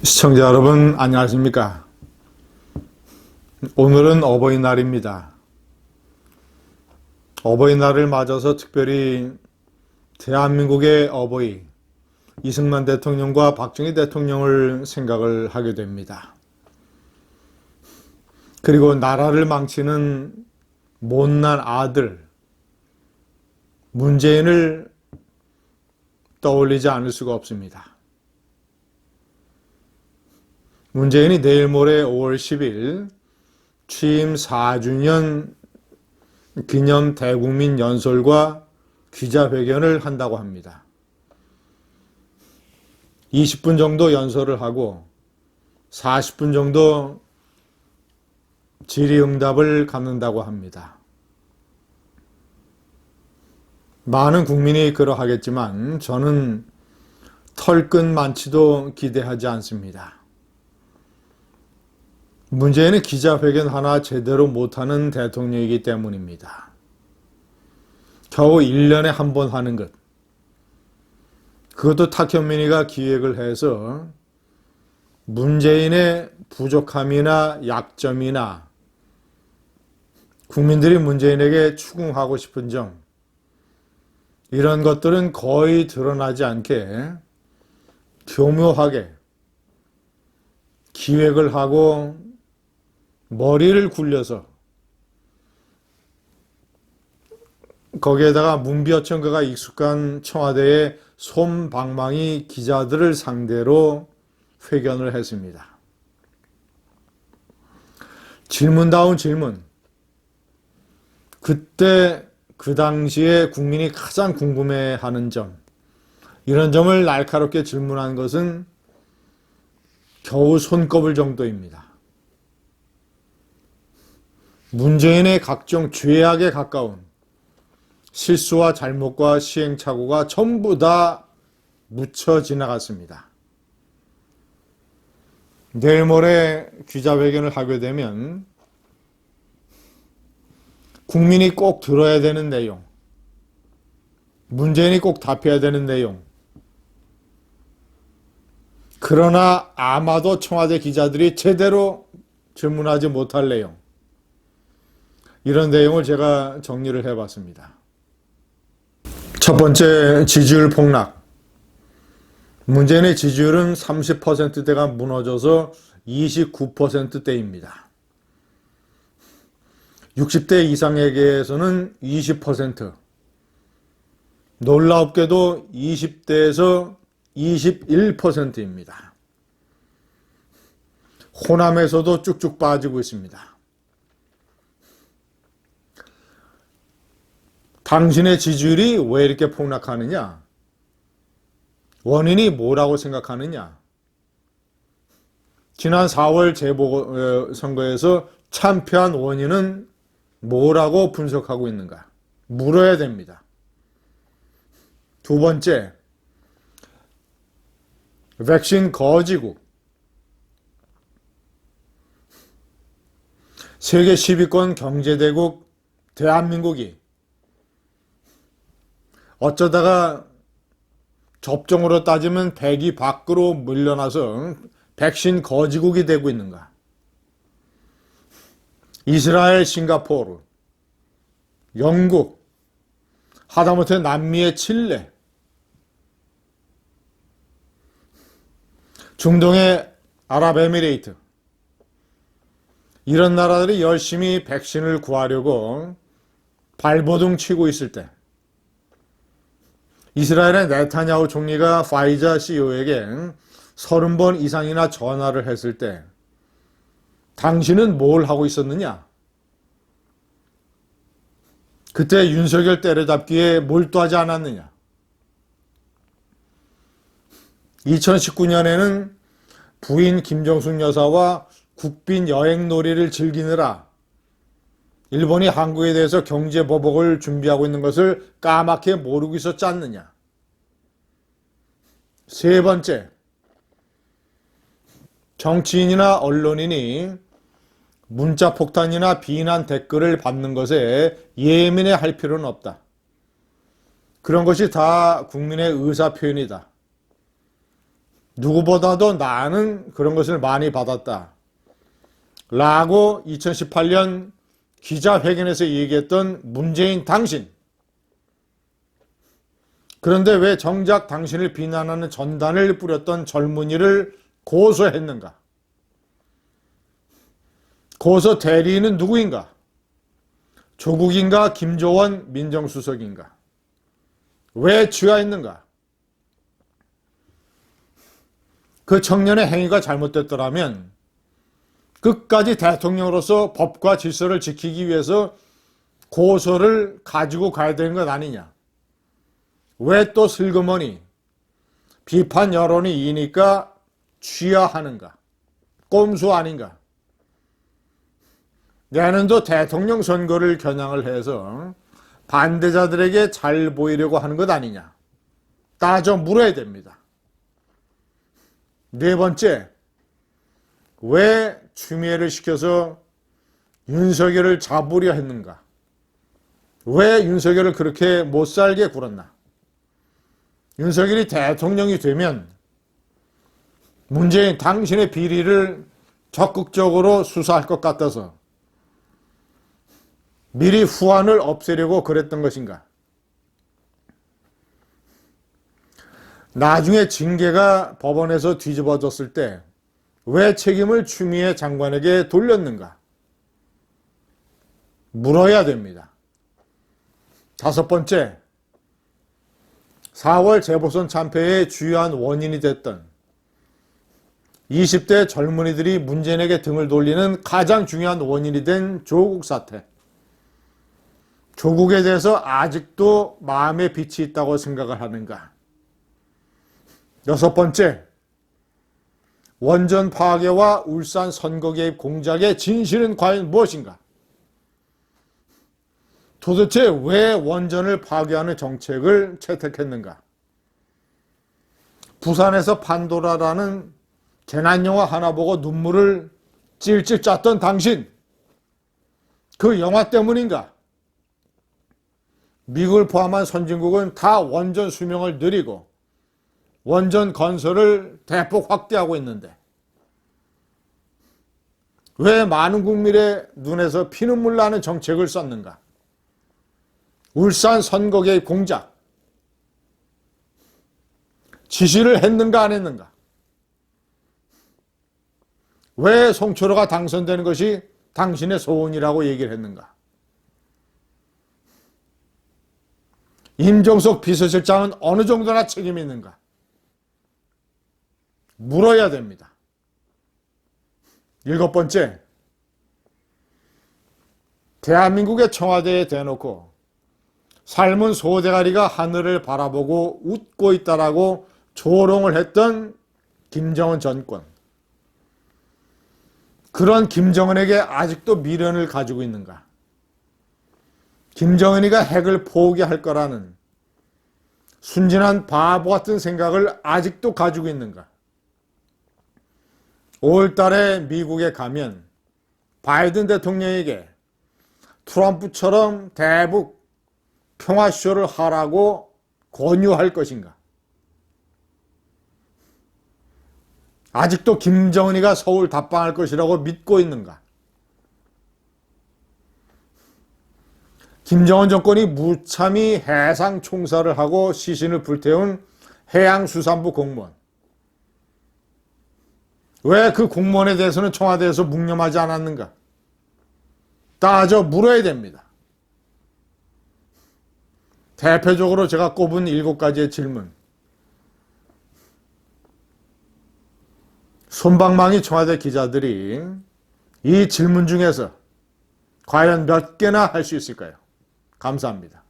시청자 여러분, 안녕하십니까? 오늘은 어버이날입니다. 어버이날을 맞아서 특별히 대한민국의 어버이 이승만 대통령과 박정희 대통령을 생각을 하게 됩니다. 그리고 나라를 망치는 못난 아들 문재인을 떠올리지 않을 수가 없습니다. 문재인이 내일 모레 5월 10일 취임 4주년 기념 대국민 연설과 기자회견을 한다고 합니다. 20분 정도 연설을 하고 40분 정도 질의응답을 갖는다고 합니다. 많은 국민이 그러하겠지만 저는 털끝만치도 기대하지 않습니다. 문제는 기자회견 하나 제대로 못하는 대통령이기 때문입니다. 겨우 1년에 한 번 하는 것. 그것도 탁현민이가 기획을 해서 문재인의 부족함이나 약점이나 국민들이 문재인에게 추궁하고 싶은 점, 이런 것들은 거의 드러나지 않게 교묘하게 기획을 하고 머리를 굴려서 거기에다가 문비어천가가 익숙한 청와대의 솜방망이 기자들을 상대로 회견을 했습니다. 질문다운 질문. 그때 그 당시에 국민이 가장 궁금해하는 점, 이런 점을 날카롭게 질문한 것은 겨우 손꼽을 정도입니다. 문재인의 각종 죄악에 가까운 실수와 잘못과 시행착오가 전부 다 묻혀 지나갔습니다. 내일 모레 기자회견을 하게 되면 국민이 꼭 들어야 되는 내용, 문재인이 꼭 답해야 되는 내용, 그러나 아마도 청와대 기자들이 제대로 질문하지 못할 내용, 이런 내용을 제가 정리를 해봤습니다. 첫 번째, 지지율 폭락. 문재인의 지지율은 30%대가 무너져서 29%대입니다. 60대 이상에게서는 20%, 놀랍게도 20대에서 21%입니다. 호남에서도 쭉쭉 빠지고 있습니다. 당신의 지지율이 왜 이렇게 폭락하느냐? 원인이 뭐라고 생각하느냐? 지난 4월 재보선거에서 참패한 원인은 뭐라고 분석하고 있는가? 물어야 됩니다. 두 번째, 백신 거지국. 세계 10위권 경제대국 대한민국이 어쩌다가 접종으로 따지면 100위 밖으로 물러나서 백신 거지국이 되고 있는가? 이스라엘, 싱가포르, 영국, 하다못해 남미의 칠레, 중동의 아랍에미레이트, 이런 나라들이 열심히 백신을 구하려고 발버둥 치고 있을 때 이스라엘의 네타냐후 총리가 파이자 CEO에게 30번 이상이나 전화를 했을 때 당신은 뭘 하고 있었느냐? 그때 윤석열 때려잡기에 몰두하지 않았느냐? 2019년에는 부인 김정숙 여사와 국빈 여행놀이를 즐기느라 일본이 한국에 대해서 경제 보복을 준비하고 있는 것을 까맣게 모르고 있었지 않느냐? 세 번째, 정치인이나 언론인이 문자 폭탄이나 비난 댓글을 받는 것에 예민해 할 필요는 없다. 그런 것이 다 국민의 의사 표현이다. 누구보다도 나는 그런 것을 많이 받았다. 라고 2018년 기자회견에서 얘기했던 문재인 당신. 그런데 왜 정작 당신을 비난하는 전단을 뿌렸던 젊은이를 고소했는가? 고소 대리인은 누구인가? 조국인가? 김조원 민정수석인가? 왜 취하했는가? 그 청년의 행위가 잘못됐더라면 끝까지 대통령으로서 법과 질서를 지키기 위해서 고소를 가지고 가야 되는 것 아니냐? 왜 또 슬그머니 비판 여론이 이니까 취하하는가? 꼼수 아닌가? 내년도 대통령 선거를 겨냥을 해서 반대자들에게 잘 보이려고 하는 것 아니냐? 따져 물어야 됩니다. 네 번째, 왜 추미애를 시켜서 윤석열을 잡으려 했는가? 왜 윤석열을 그렇게 못살게 굴었나? 윤석열이 대통령이 되면 문재인 당신의 비리를 적극적으로 수사할 것 같아서 미리 후환을 없애려고 그랬던 것인가? 나중에 징계가 법원에서 뒤집어졌을 때 왜 책임을 추미애 장관에게 돌렸는가? 물어야 됩니다. 다섯 번째, 4월 재보선 참패의 주요한 원인이 됐던 20대 젊은이들이 문재인에게 등을 돌리는 가장 중요한 원인이 된 조국 사태. 조국에 대해서 아직도 마음에 빛이 있다고 생각을 하는가? 여섯 번째, 원전 파괴와 울산 선거 개입 공작의 진실은 과연 무엇인가? 도대체 왜 원전을 파괴하는 정책을 채택했는가? 부산에서 판도라라는 재난영화 하나 보고 눈물을 찔찔 짰던 당신, 그 영화 때문인가? 미국을 포함한 선진국은 다 원전 수명을 늘리고 원전 건설을 대폭 확대하고 있는데 왜 많은 국민의 눈에서 피눈물 나는 정책을 썼는가? 울산 선거 개입 공작, 지시를 했는가 안 했는가? 왜 송철호가 당선되는 것이 당신의 소원이라고 얘기를 했는가? 임종석 비서실장은 어느 정도나 책임이 있는가? 물어야 됩니다. 일곱 번째, 대한민국의 청와대에 대놓고 삶은 소대가리가 하늘을 바라보고 웃고 있다라고 조롱을 했던 김정은 전권. 그런 김정은에게 아직도 미련을 가지고 있는가? 김정은이가 핵을 포기할 거라는 순진한 바보 같은 생각을 아직도 가지고 있는가? 5월 달에 미국에 가면 바이든 대통령에게 트럼프처럼 대북 평화쇼를 하라고 권유할 것인가? 아직도 김정은이가 서울 답방할 것이라고 믿고 있는가? 김정은 정권이 무참히 해상 총살을 하고 시신을 불태운 해양수산부 공무원. 왜 그 공무원에 대해서는 청와대에서 묵념하지 않았는가? 따져 물어야 됩니다. 대표적으로 제가 꼽은 7가지의 질문. 솜방망이 청와대 기자들이 이 질문 중에서 과연 몇 개나 할 수 있을까요? 감사합니다.